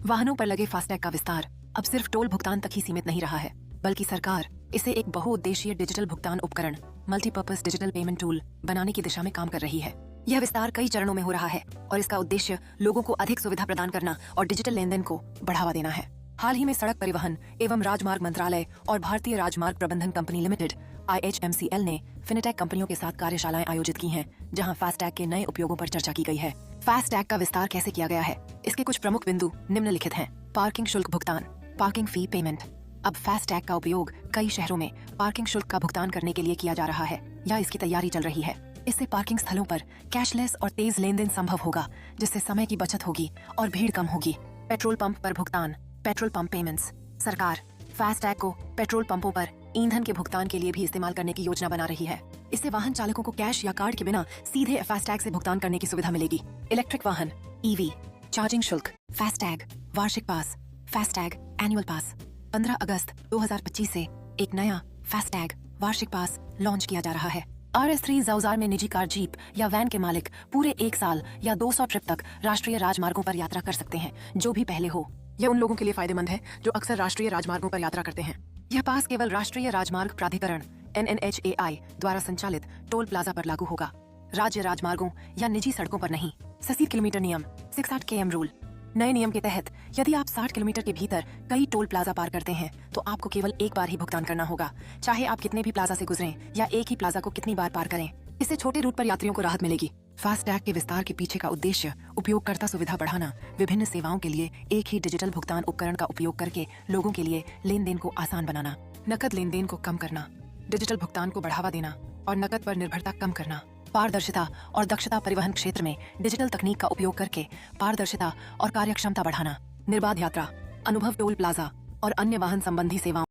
वाहनों पर लगे फास्टैग का विस्तार अब सिर्फ टोल भुगतान तक ही सीमित नहीं रहा है, बल्कि सरकार इसे एक बहुउद्देशीय डिजिटल भुगतान उपकरण मल्टीपर्पज डिजिटल पेमेंट टूल बनाने की दिशा में काम कर रही है। यह विस्तार कई चरणों में हो रहा है और इसका उद्देश्य लोगों को अधिक सुविधा प्रदान करना और डिजिटल लेन देन को बढ़ावा देना है। हाल ही में सड़क परिवहन एवं राजमार्ग मंत्रालय और भारतीय राजमार्ग प्रबंधन कंपनी लिमिटेड IHMCL ने फिनटेक कंपनियों के साथ कार्यशालाएं आयोजित की हैं, जहां फास्टैग के नए उपयोगों पर चर्चा की गई है। फास्टैग का विस्तार कैसे किया गया है, इसके कुछ प्रमुख बिंदु निम्नलिखित हैं। पार्किंग शुल्क भुगतान, पार्किंग फी पेमेंट। अब फास्टैग का उपयोग कई शहरों में पार्किंग शुल्क का भुगतान करने के लिए किया जा रहा है या इसकी तैयारी चल रही है। इससे पार्किंग स्थलों पर कैशलेस और तेज लेन देन संभव होगा, जिससे समय की बचत होगी और भीड़ कम होगी। पेट्रोल पंप पर भुगतान, पेट्रोल पंप पेमेंट्स। सरकार फास्टैग को पेट्रोल पंपों पर ईंधन के भुगतान के लिए भी इस्तेमाल करने की योजना बना रही है। इससे वाहन चालकों को कैश या कार्ड के बिना सीधे फास्टैग से भुगतान करने की सुविधा मिलेगी। इलेक्ट्रिक वाहन, EV, चार्जिंग शुल्क, फास्टैग, वार्षिक पास, फास्टैग एनुअल पास। 15 अगस्त 2025 से एक नया फास्टैग वार्षिक पास लॉन्च किया जा रहा है। RS3 ज़ौज़ार में निजी कार, जीप या वैन के मालिक पूरे 1 साल या 200 ट्रिप तक राष्ट्रीय राजमार्गों पर यात्रा कर सकते हैं, जो भी पहले हो। यह उन लोगों के लिए फायदेमंद है जो अक्सर राष्ट्रीय राजमार्गों पर यात्रा करते हैं। यह पास केवल राष्ट्रीय राजमार्ग प्राधिकरण NNHAI द्वारा संचालित टोल प्लाजा पर लागू होगा, राज्य राजमार्गों या निजी सड़कों पर नहीं। 80 किलोमीटर नियम, 660 km रूल। नए नियम के तहत यदि आप 60 किलोमीटर के भीतर कई टोल प्लाजा पार करते हैं तो आपको केवल एक बार ही भुगतान करना होगा, चाहे आप कितने भी प्लाजा से गुजरें या एक ही प्लाजा को कितनी बार पार करें। इससे छोटे रूट पर यात्रियों को राहत मिलेगी। फास्टैग के विस्तार के पीछे का उद्देश्य उपयोगकर्ता सुविधा बढ़ाना, विभिन्न सेवाओं के लिए एक ही डिजिटल भुगतान उपकरण का उपयोग करके लोगों के लिए लेन देन को आसान बनाना, नकद लेन देन को कम करना, डिजिटल भुगतान को बढ़ावा देना और नकद पर निर्भरता कम करना। पारदर्शिता और दक्षता परिवहन क्षेत्र में डिजिटल तकनीक का उपयोग करके पारदर्शिता और कार्यक्षमता बढ़ाना। निर्बाध यात्रा, अनुभव टोल प्लाजा और अन्य वाहन संबंधी सेवाओं